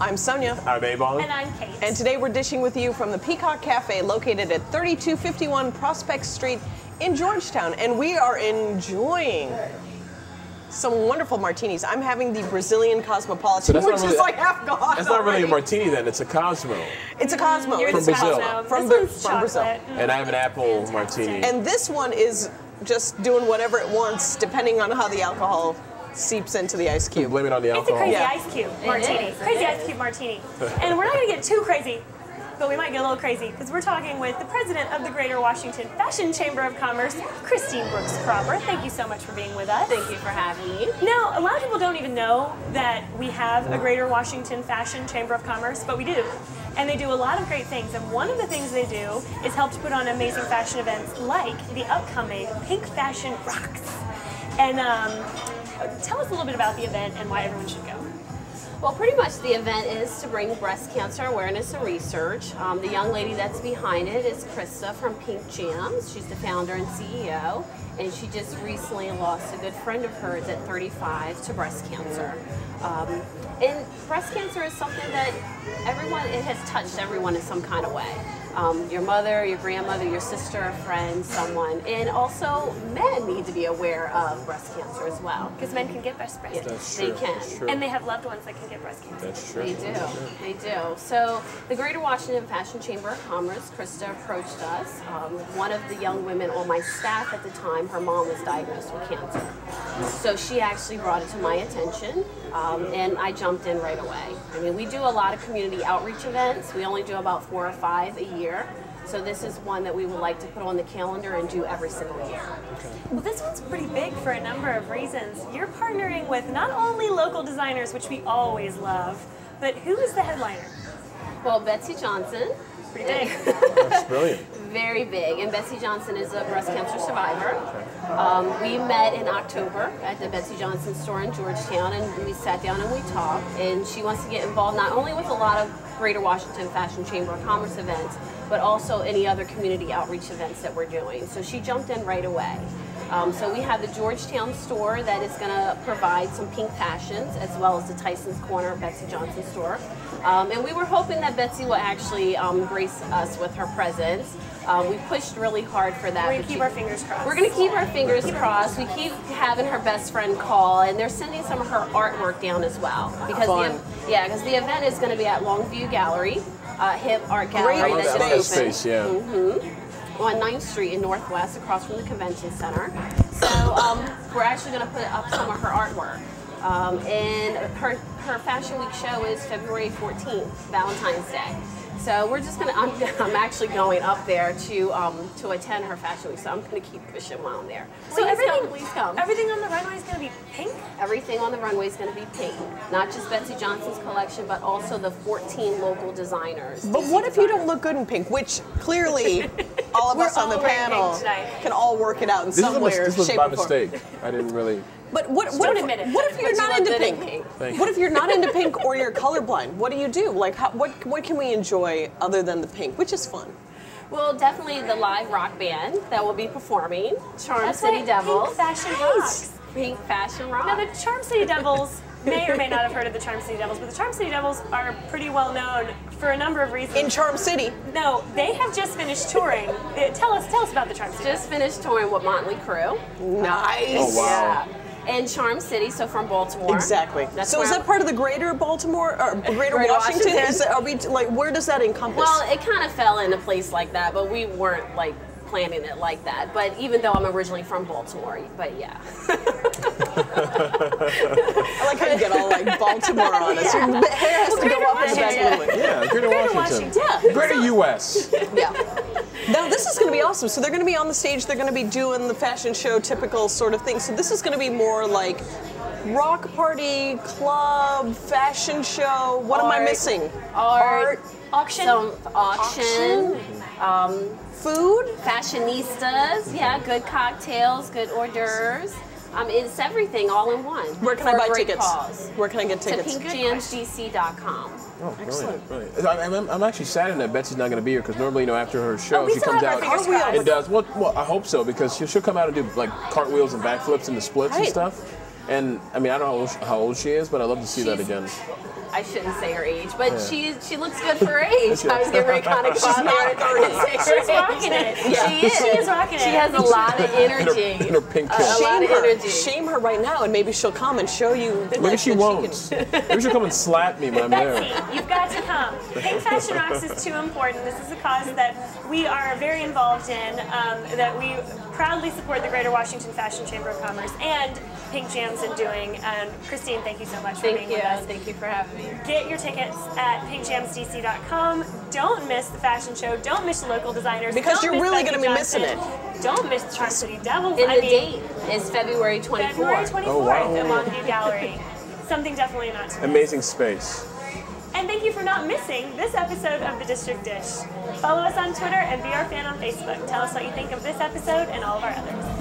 I'm Sonya. I'm Ebong. And I'm Kate. And today we're dishing with you from the Peacock Cafe located at 3251 Prospect Street in Georgetown. And we are enjoying some wonderful martinis. I'm having the Brazilian Cosmopolitan, So which is like half gone. That's not really a martini then, it's a Cosmo. It's a Cosmo. Yours From is Brazil. Cosmo. From This one's Brazil. chocolate. And I have an apple Fantastic. martini. And this one is just doing whatever it wants, depending on how the alcohol seeps into the ice cube. Blame it on the It's a alcohol. crazy Yeah. ice cube martini. Crazy ice cube martini. And we're not going to get too crazy, but we might get a little crazy because we're talking with the president of the Greater Washington Fashion Chamber of Commerce, Christine Brooks-Cropper. Thank you so much for being with us. Thank you for having me. Now, a lot of people don't even know that we have a Greater Washington Fashion Chamber of Commerce, but we do. And they do a lot of great things. And one of the things they do is help to put on amazing fashion events like the upcoming Pink Fashion Rocks. And tell us a little bit about the event and why everyone should go. Well, pretty much the event is to bring breast cancer awareness and research. The young lady that's behind it is Krista from Pink Jams. She's the founder and CEO, and she just recently lost a good friend of hers at 35 to breast cancer. And breast cancer is something that it has touched everyone in some kind of way. Your mother, your grandmother, your sister, a friend, someone. And also, men need to be aware of breast cancer as well. Because men can get breast cancer. That's They true. can. That's true. And they have loved ones that can get breast cancer. That's true. They do. They do. So the Greater Washington Fashion Chamber of Commerce, Krista approached us. One of the young women on my staff at the time, her mom was diagnosed with cancer. So she actually brought it to my attention, and I jumped in right away. I mean, we do a lot of community outreach events. We only do about 4 or 5 a year. So this is one that we would like to put on the calendar and do every single year. Well, this one's pretty big for a number of reasons. You're partnering with not only local designers, which we always love, but who is the headliner? Well, Betsy Johnson. Pretty big. That's brilliant. Very big, and Betsy Johnson is a breast cancer survivor. We met in October at the Betsy Johnson store in Georgetown, and we sat down and we talked, and she wants to get involved not only with a lot of Greater Washington Fashion Chamber of Commerce events, but also any other community outreach events that we're doing. So she jumped in right away. So we have the Georgetown store that is going to provide some pink fashions, as well as the Tyson's Corner Betsy Johnson store. And we were hoping that Betsy will actually grace us with her presence. We pushed really hard for that. We're going to keep our fingers crossed. We're going to keep our fingers crossed. We keep having her best friend call, and they're sending some of her artwork down as well. Because because the event is going to be at Longview Gallery, hip art gallery Great that I love just that opened. space, yeah. On 9th Street in Northwest, across from the convention center. So we're actually going to put up some of her artwork. And her Fashion Week show is February 14th, Valentine's Day. So we're just I'm actually going up there to attend her Fashion Week. So I'm going to keep pushing while I'm there. So Please come. Everything on the runway is going to be pink? Everything on the runway is going to be pink. Not just Betsy Johnson's collection, but also the 14 local designers. But what if you don't look good in pink? Which clearly all of us on the all wearing panel pink tonight. can all work it out in some way or This was shape by or form. mistake. I didn't really. But what don't admit it. if you're But you not look into good in pink? pink. Thank you. What if you're not into pink or you're colorblind? What do you do? Like, what can we enjoy other than the pink, which is fun? Well, definitely the live rock band that will be performing, Charm City right, Devils. Pink Fashion Rocks. Pink Fashion Rock. Now, the Charm City Devils may or may not have heard of the Charm City Devils, but the Charm City Devils are pretty well known for a number of reasons. In Charm City. No, they have just finished touring. Tell us about the Charm City. Just finished touring with Motley Crue. Nice. Oh, wow. Yeah. And Charm City, so from Baltimore. Exactly. That's So is where that part of the Greater Baltimore or Greater Washington? Washington. Are we like where does that encompass? Well, it kind of fell into place like that, but we weren't like planning it like that. But even though I'm originally from Baltimore, but yeah. I like how you get all like Baltimore on us. Your hair has to go up in the back of the way. Yeah, Greater Washington. Yeah. Greater U.S. Yeah. Now this is going to be awesome. So they're going to be on the stage. They're going to be doing the fashion show typical sort of thing. So this is going to be more like rock party, club, fashion show. What am I missing? Art. Auction. Some auction. Food. Fashionistas. Yeah, good cocktails, good hors d'oeuvres. It's everything all in one. Where can for I a buy great tickets? cause. Where can I get To tickets? pinkjamsdc.com. Oh, Excellent. brilliant. I'm actually saddened that Betsy's not going to be here because normally, after her show, we she still comes have out our fingers crossed. and does. Well, I hope so because she'll come out and do like cartwheels and backflips and the splits and Right. stuff. And I mean, I don't know how old she is, but I'd love to see that again. I shouldn't say her age, but she looks good for her age. I was getting very kind of come out there and say her She's rocking it. Yeah. She is rocking it. She has a lot of energy. In her pink A kilt. lot of energy. Shame her right now, and maybe she'll come and show you. Maybe she won't. Maybe she'll come and slap me when I'm Betsy, there. you've got to come. Pink Fashion Rocks is too important. This is a cause that we are very involved in, that we proudly support the Greater Washington Fashion Chamber of Commerce and Pink Jam's in doing. And Christine, thank you so much for being with us. Thank you for having me. Get your tickets at pinkjamsdc.com. Don't miss the fashion show. Don't miss the local designers. Because Don't you're miss really Becky going to be missing Johnson. it. Don't miss the Charm City Devils. And the date is February 24th. February 24th Oh, wow. at Longview Gallery. Something definitely not to miss. Amazing space. And thank you for not missing this episode of The District Dish. Follow us on Twitter and be our fan on Facebook. Tell us what you think of this episode and all of our others.